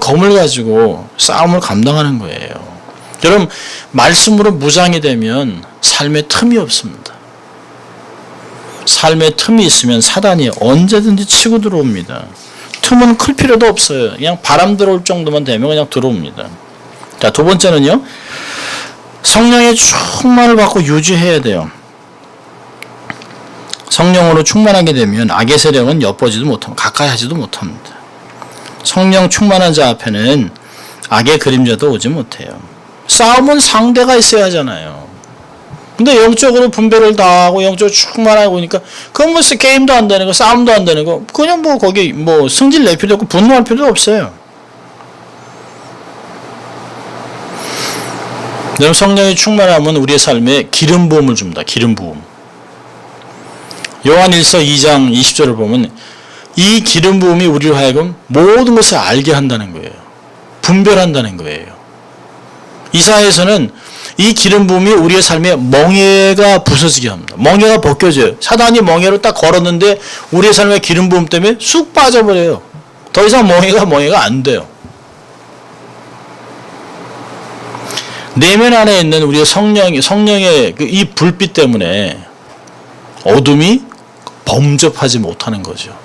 검을 가지고 싸움을 감당하는 거예요. 여러분, 말씀으로 무장이 되면 삶에 틈이 없습니다. 삶에 틈이 있으면 사단이 언제든지 치고 들어옵니다. 틈은 클 필요도 없어요. 그냥 바람 들어올 정도만 되면 그냥 들어옵니다. 자, 두 번째는요, 성령의 충만을 받고 유지해야 돼요. 성령으로 충만하게 되면 악의 세력은 엿보지도 못합니다. 가까이 하지도 못합니다. 성령 충만한 자 앞에는 악의 그림자도 오지 못해요. 싸움은 상대가 있어야 하잖아요. 근데 영적으로 분별을 다 하고 영적으로 충만하고 보니까 그건 뭐 게임도 안 되는 거, 싸움도 안 되는 거, 그냥 뭐 거기 뭐 승질 낼 필요도 없고 분노할 필요도 없어요. 여러분, 성령이 충만하면 우리의 삶에 기름 부음을 줍니다. 기름 부음. 요한일서 2장 20절을 보면 이 기름 부음이 우리로 하여금 모든 것을 알게 한다는 거예요. 분별한다는 거예요. 이사야에서는 이 기름 부음이 우리의 삶에 멍에가 부서지게 합니다. 멍에가 벗겨져요. 사단이 멍에로 딱 걸었는데 우리의 삶에 기름 부음 때문에 쑥 빠져버려요. 더 이상 멍에가 안 돼요. 내면 안에 있는 우리의 성령의 이 불빛 때문에 어둠이 범접하지 못하는 거죠.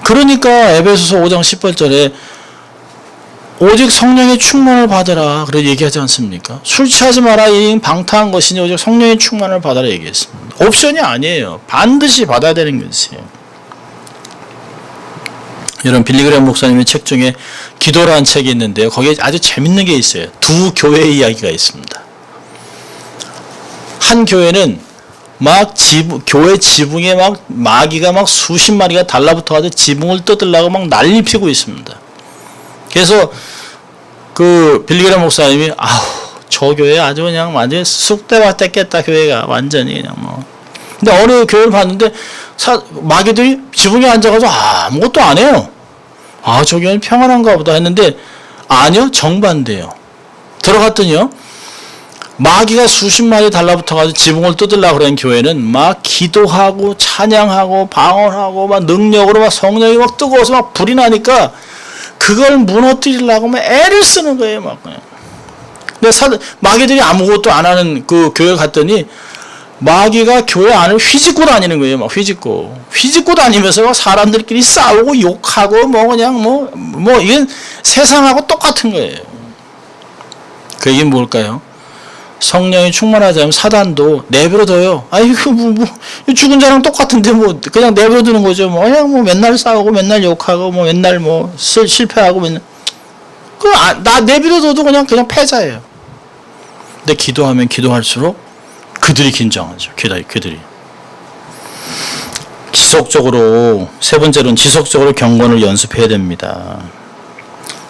그러니까 에베소서 5장 18절에 오직 성령의 충만을 받으라 그렇게 얘기하지 않습니까? 술 취하지 마라, 이 방탕한 것이니 오직 성령의 충만을 받으라 얘기했습니다. 옵션이 아니에요. 반드시 받아야 되는 것이에요. 여러분, 빌리그레임 목사님의 책 중에 기도라는 책이 있는데요. 거기에 아주 재밌는 게 있어요. 두 교회의 이야기가 있습니다. 한 교회는 막 교회 지붕에 막 마귀가 막 수십 마리가 달라붙어가지고 지붕을 뜯으려고 막 난리 피고 있습니다. 그래서 그 빌리그레임 목사님이 저 교회 아주 그냥 완전히 쑥대밭 뗐겠다, 교회가 완전히 그냥 뭐. 근데 어느 교회를 봤는데 마귀들이 지붕에 앉아가지고 아무것도 안 해요. 저 교회는 평안한가 보다 했는데 아니요, 정반대요. 들어갔더니요, 마귀가 수십 마리 달라붙어가지고 지붕을 뜯으려고 그러는 교회는 막 기도하고 찬양하고 방언하고 막 능력으로 막 성령이 막 뜨거워서 막 불이 나니까 그걸 무너뜨리려고 막 애를 쓰는 거예요, 막. 근데 마귀들이 아무것도 안 하는 그 교회 갔더니 마귀가 교회 안을 휘짓고 다니는 거예요, 막 휘짓고 다니면서 막 사람들끼리 싸우고 욕하고 뭐 그냥 뭐 이건 세상하고 똑같은 거예요. 그 얘기는 뭘까요? 성령이 충만하자면 사단도 내버려둬요. 이거 뭐 죽은 자랑 똑같은데 뭐 그냥 내버려두는 거죠. 그냥 뭐 맨날 싸우고 맨날 욕하고 뭐 맨날 뭐 실패하고 맨날 나 내버려둬도 그냥 패자예요. 근데 기도하면 기도할수록 그들이 긴장하죠. 그들이 지속적으로, 세 번째로는 지속적으로 경건을 연습해야 됩니다.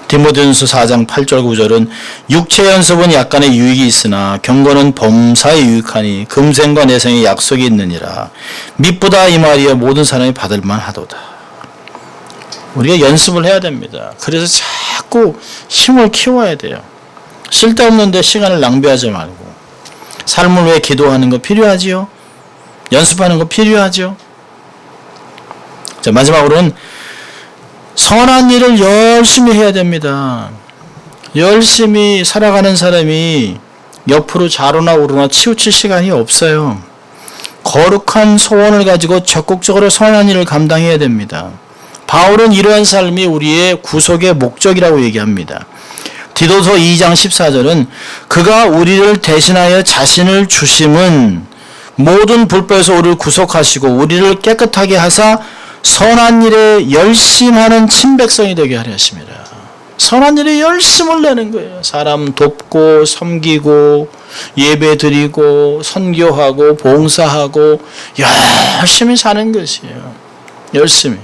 디모데전서 4장 8절 9절은 육체 연습은 약간의 유익이 있으나 경건은 범사에 유익하니 금생과 내생에 약속이 있느니라. mit보다 이 말이여 모든 사람이 받을 만하도다. 우리가 연습을 해야 됩니다. 그래서 자꾸 힘을 키워야 돼요. 쓸데없는데 시간을 낭비하지 말고. 삶을 위해 기도하는 거 필요하지요. 연습하는 거 필요하죠. 자, 마지막으로는 선한 일을 열심히 해야 됩니다. 열심히 살아가는 사람이 옆으로 좌로나 우로나 치우칠 시간이 없어요. 거룩한 소원을 가지고 적극적으로 선한 일을 감당해야 됩니다. 바울은 이러한 삶이 우리의 구속의 목적이라고 얘기합니다. 디도서 2장 14절은 그가 우리를 대신하여 자신을 주심은 모든 불법에서 우리를 구속하시고 우리를 깨끗하게 하사 선한 일에 열심하는 친백성이 되게 하려 하십니다. 선한 일에 열심을 내는 거예요. 사람 돕고 섬기고 예배드리고 선교하고 봉사하고 열심히 사는 것이에요. 열심히.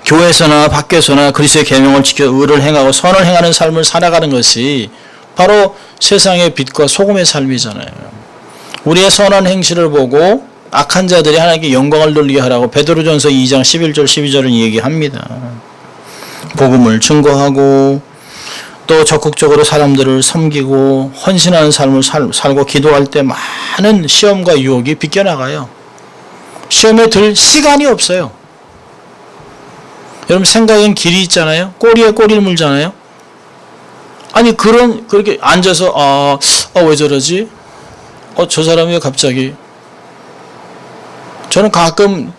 교회에서나 밖에서나 그리스도의 계명을 지켜 의를 행하고 선을 행하는 삶을 살아가는 것이 바로 세상의 빛과 소금의 삶이잖아요. 우리의 선한 행실을 보고 악한 자들이 하나님께 영광을 돌리게 하라고 베드로전서 2장 11절 12절은 얘기합니다. 복음을 증거하고 또 적극적으로 사람들을 섬기고 헌신하는 삶을 살고 기도할 때 많은 시험과 유혹이 비껴나가요. 시험에 들 시간이 없어요. 여러분, 생각엔 길이 있잖아요. 꼬리에 꼬리를 물잖아요. 아니 그렇게 앉아서 왜 저러지? 저 사람이 왜 갑자기? 저는 가끔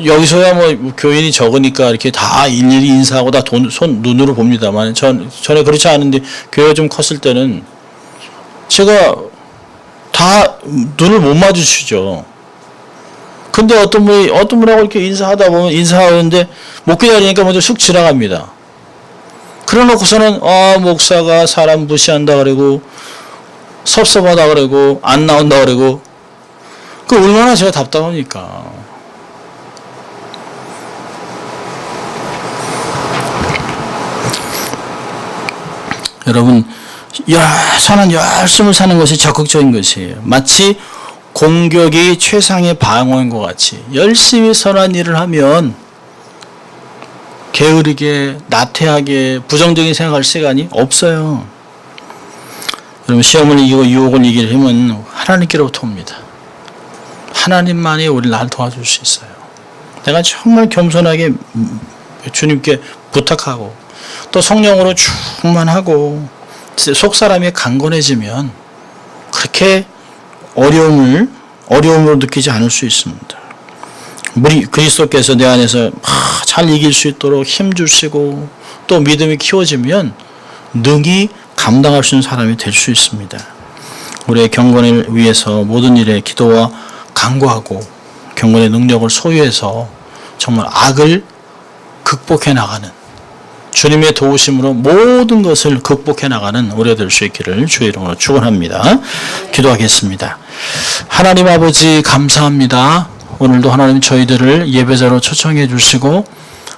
여기서야 교인이 적으니까 이렇게 다 일일이 인사하고 다 눈으로 봅니다만 전에 그렇지 않은데 교회가 좀 컸을 때는 제가 다 눈을 못 마주치죠. 근데 어떤 분하고 이렇게 인사하다 보면 인사하는데 못 기다리니까 먼저 쑥 지나갑니다. 그래 놓고서는 목사가 사람 무시한다 그러고 섭섭하다 그러고 안 나온다 그러고 그 얼마나 제가 답답합니까? 여러분, 선한 열심을 사는 것이 적극적인 것이에요. 마치 공격이 최상의 방어인 것 같이 열심히 선한 일을 하면 게으르게 나태하게 부정적인 생각할 시간이 없어요. 여러분, 시험을 이기고 유혹을 이기려면 하나님께로부터 옵니다. 하나님만이 우리를 날 도와줄 수 있어요. 내가 정말 겸손하게 주님께 부탁하고 또 성령으로 충만하고 속사람이 강건해지면 그렇게 어려움으로 느끼지 않을 수 있습니다. 우리 그리스도께서 내 안에서 잘 이길 수 있도록 힘 주시고 또 믿음이 키워지면 능히 감당할 수 있는 사람이 될 수 있습니다. 우리의 경건을 위해서 모든 일에 기도와 간구하고 경건의 능력을 소유해서 정말 악을 극복해 나가는 주님의 도우심으로 모든 것을 극복해 나가는 우리가 될 수 있기를 주의 이름으로 축원합니다. 기도하겠습니다. 하나님 아버지 감사합니다. 오늘도 하나님 저희들을 예배자로 초청해 주시고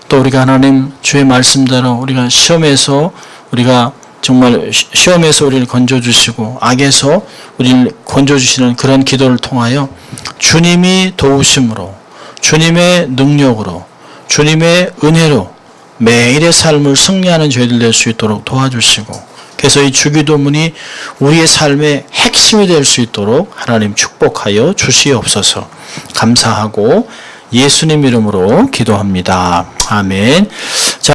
또 우리가 하나님 주의 말씀대로 우리가 우리가 정말 시험에서 우리를 건져주시고 악에서 우리를 건져주시는 그런 기도를 통하여 주님이 도우심으로 주님의 능력으로 주님의 은혜로 매일의 삶을 승리하는 저희들 될 수 있도록 도와주시고 그래서 이 주기도문이 우리의 삶의 핵심이 될 수 있도록 하나님 축복하여 주시옵소서. 감사하고 예수님 이름으로 기도합니다. 아멘.